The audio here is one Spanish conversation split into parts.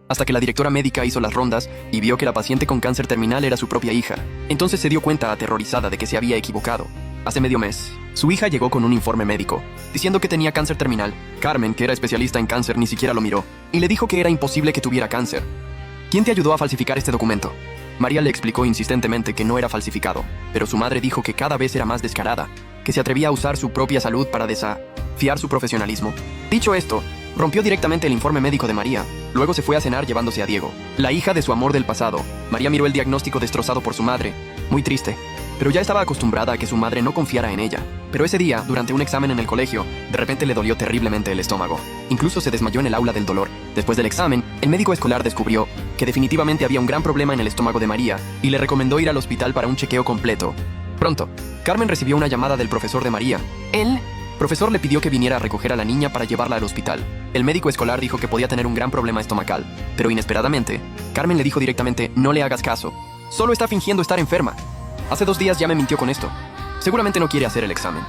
hasta que la directora médica hizo las rondas y vio que la paciente con cáncer terminal era su propia hija. Entonces se dio cuenta aterrorizada de que se había equivocado. Hace medio mes, su hija llegó con un informe médico, diciendo que tenía cáncer terminal. Carmen, que era especialista en cáncer, ni siquiera lo miró, y le dijo que era imposible que tuviera cáncer. ¿Quién te ayudó a falsificar este documento? María le explicó insistentemente que no era falsificado, pero su madre dijo que cada vez era más descarada, que se atrevía a usar su propia salud para desafiar su profesionalismo. Dicho esto, rompió directamente el informe médico de María. Luego se fue a cenar llevándose a Diego, la hija de su amor del pasado. María miró el diagnóstico destrozado por su madre, muy triste, pero ya estaba acostumbrada a que su madre no confiara en ella. Pero ese día, durante un examen en el colegio, de repente le dolió terriblemente el estómago. Incluso se desmayó en el aula del dolor. Después del examen, el médico escolar descubrió que definitivamente había un gran problema en el estómago de María y le recomendó ir al hospital para un chequeo completo. Pronto, Carmen recibió una llamada del profesor de María. El profesor le pidió que viniera a recoger a la niña para llevarla al hospital. El médico escolar dijo que podía tener un gran problema estomacal, pero inesperadamente, Carmen le dijo directamente: no le hagas caso. Solo está fingiendo estar enferma. Hace 2 días ya me mintió con esto. Seguramente no quiere hacer el examen.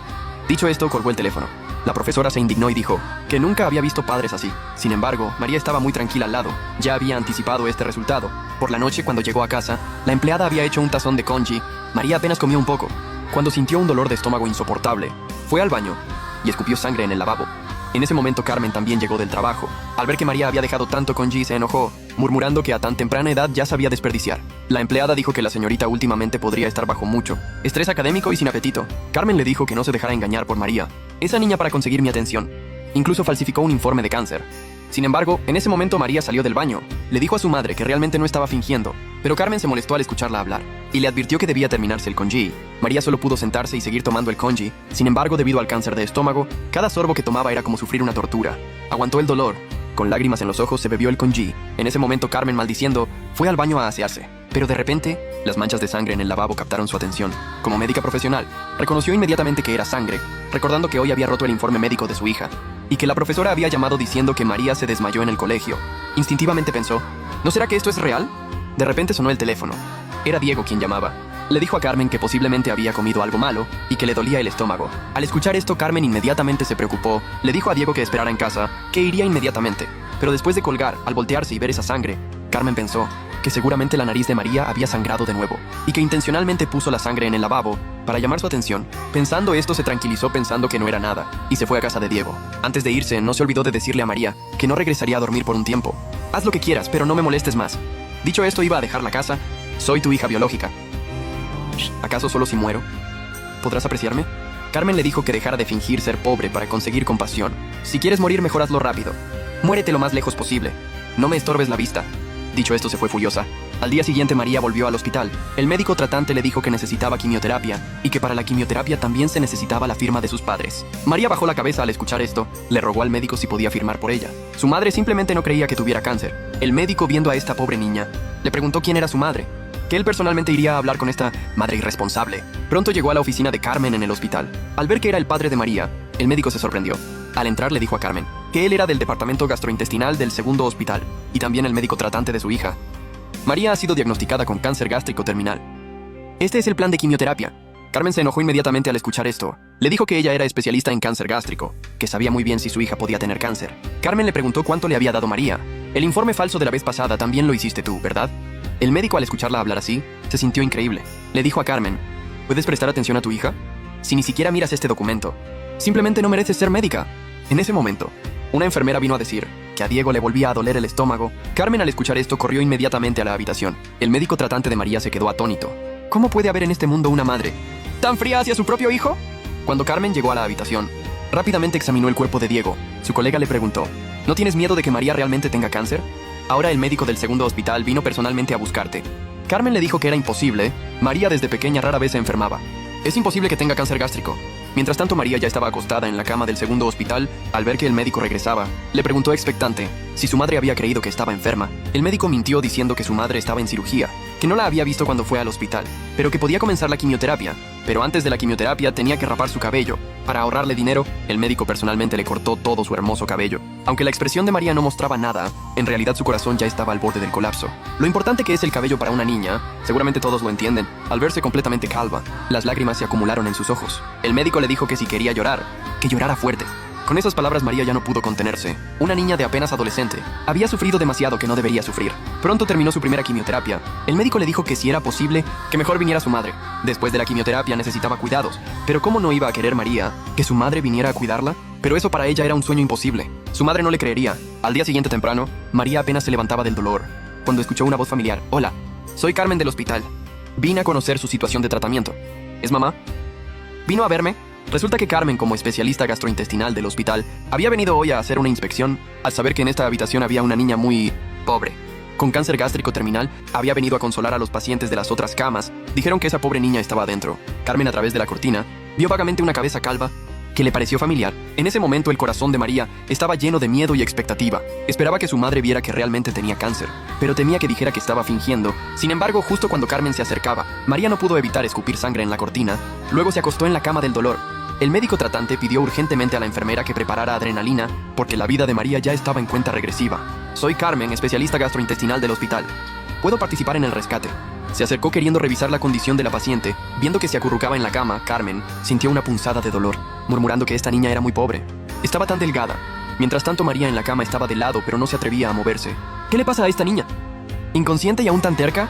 Dicho esto, colgó el teléfono. La profesora se indignó y dijo que nunca había visto padres así. Sin embargo, María estaba muy tranquila al lado. Ya había anticipado este resultado. Por la noche, cuando llegó a casa, la empleada había hecho un tazón de congee. María apenas comió un poco. Cuando sintió un dolor de estómago insoportable, fue al baño y escupió sangre en el lavabo. En ese momento Carmen también llegó del trabajo. Al ver que María había dejado tanto congee, se enojó, murmurando que a tan temprana edad ya sabía desperdiciar. La empleada dijo que la señorita últimamente podría estar bajo mucho estrés académico y sin apetito. Carmen le dijo que no se dejara engañar por María, esa niña, para conseguir mi atención. Incluso falsificó un informe de cáncer. Sin embargo, en ese momento María salió del baño. Le dijo a su madre que realmente no estaba fingiendo, pero Carmen se molestó al escucharla hablar y le advirtió que debía terminarse el congee. María solo pudo sentarse y seguir tomando el congee. Sin embargo, debido al cáncer de estómago, cada sorbo que tomaba era como sufrir una tortura. Aguantó el dolor. Con lágrimas en los ojos se bebió el congee. En ese momento Carmen, maldiciendo, fue al baño a asearse. Pero de repente, las manchas de sangre en el lavabo captaron su atención. Como médica profesional, reconoció inmediatamente que era sangre, recordando que hoy había roto el informe médico de su hija y que la profesora había llamado diciendo que María se desmayó en el colegio. Instintivamente pensó: ¿no será que esto es real? De repente sonó el teléfono. Era Diego quien llamaba. Le dijo a Carmen que posiblemente había comido algo malo y que le dolía el estómago. Al escuchar esto, Carmen inmediatamente se preocupó. Le dijo a Diego que esperara en casa, que iría inmediatamente. Pero después de colgar, al voltearse y ver esa sangre, Carmen pensó que seguramente la nariz de María había sangrado de nuevo y que intencionalmente puso la sangre en el lavabo para llamar su atención. Pensando esto, se tranquilizó pensando que no era nada y se fue a casa de Diego. Antes de irse, no se olvidó de decirle a María que no regresaría a dormir por un tiempo. Haz lo que quieras, pero no me molestes más. Dicho esto, iba a dejar la casa. Soy tu hija biológica. ¿Acaso solo si muero podrás apreciarme? Carmen le dijo que dejara de fingir ser pobre para conseguir compasión. Si quieres morir, mejor hazlo rápido. Muérete lo más lejos posible. No me estorbes la vista. Dicho esto, se fue furiosa. Al día siguiente, María volvió al hospital. El médico tratante le dijo que necesitaba quimioterapia y que para la quimioterapia también se necesitaba la firma de sus padres. María bajó la cabeza al escuchar esto. Le rogó al médico si podía firmar por ella. Su madre simplemente no creía que tuviera cáncer. El médico, viendo a esta pobre niña, le preguntó quién era su madre, que él personalmente iría a hablar con esta madre irresponsable. Pronto llegó a la oficina de Carmen en el hospital. Al ver que era el padre de María, el médico se sorprendió. Al entrar, le dijo a Carmen que él era del departamento gastrointestinal del segundo hospital y también el médico tratante de su hija. María ha sido diagnosticada con cáncer gástrico terminal. Este es el plan de quimioterapia. Carmen se enojó inmediatamente al escuchar esto. Le dijo que ella era especialista en cáncer gástrico, que sabía muy bien si su hija podía tener cáncer. Carmen le preguntó cuánto le había dado María. El informe falso de la vez pasada también lo hiciste tú, ¿verdad? El médico, al escucharla hablar así, se sintió increíble. Le dijo a Carmen: ¿puedes prestar atención a tu hija? Si ni siquiera miras este documento, simplemente no mereces ser médica. En ese momento, una enfermera vino a decir que a Diego le volvía a doler el estómago. Carmen, al escuchar esto, corrió inmediatamente a la habitación. El médico tratante de María se quedó atónito. ¿Cómo puede haber en este mundo una madre tan fría hacia su propio hijo? Cuando Carmen llegó a la habitación, rápidamente examinó el cuerpo de Diego. Su colega le preguntó: ¿no tienes miedo de que María realmente tenga cáncer? Ahora el médico del segundo hospital vino personalmente a buscarte. Carmen le dijo que era imposible. María desde pequeña rara vez se enfermaba. Es imposible que tenga cáncer gástrico. Mientras tanto, María ya estaba acostada en la cama del segundo hospital. Al ver que el médico regresaba, le preguntó expectante si su madre había creído que estaba enferma. El médico mintió diciendo que su madre estaba en cirugía, que no la había visto cuando fue al hospital, pero que podía comenzar la quimioterapia. Pero antes de la quimioterapia tenía que rapar su cabello. Para ahorrarle dinero, el médico personalmente le cortó todo su hermoso cabello. Aunque la expresión de María no mostraba nada, en realidad su corazón ya estaba al borde del colapso. Lo importante que es el cabello para una niña, seguramente todos lo entienden. Al verse completamente calva, las lágrimas se acumularon en sus ojos. El médico le dijo que si quería llorar, que llorara fuerte, Con esas palabras María ya no pudo contenerse. Una niña de apenas adolescente. Había sufrido demasiado que no debería sufrir. Pronto terminó su primera quimioterapia. El médico le dijo que si era posible, que mejor viniera su madre. Después de la quimioterapia necesitaba cuidados. Pero ¿cómo no iba a querer María que su madre viniera a cuidarla? Pero eso para ella era un sueño imposible. Su madre no le creería. Al día siguiente temprano, María apenas se levantaba del dolor, cuando escuchó una voz familiar. Hola, soy Carmen del hospital. Vine a conocer su situación de tratamiento. ¿Es mamá? ¿Vino a verme? Resulta que Carmen, como especialista gastrointestinal del hospital, había venido hoy a hacer una inspección al saber que en esta habitación había una niña muy pobre. Con cáncer gástrico terminal, había venido a consolar a los pacientes de las otras camas. Dijeron que esa pobre niña estaba adentro. Carmen, a través de la cortina, vio vagamente una cabeza calva que le pareció familiar. En ese momento el corazón de María estaba lleno de miedo y expectativa. Esperaba que su madre viera que realmente tenía cáncer, pero temía que dijera que estaba fingiendo. Sin embargo, justo cuando Carmen se acercaba, María no pudo evitar escupir sangre en la cortina. Luego se acostó en la cama del dolor. El médico tratante pidió urgentemente a la enfermera que preparara adrenalina, porque la vida de María ya estaba en cuenta regresiva. Soy Carmen, especialista gastrointestinal del hospital. ¿Puedo participar en el rescate? Se acercó queriendo revisar la condición de la paciente. Viendo que se acurrucaba en la cama, Carmen sintió una punzada de dolor, murmurando que esta niña era muy pobre. Estaba tan delgada. Mientras tanto, María en la cama estaba de lado, pero no se atrevía a moverse. ¿Qué le pasa a esta niña? ¿Inconsciente y aún tan terca?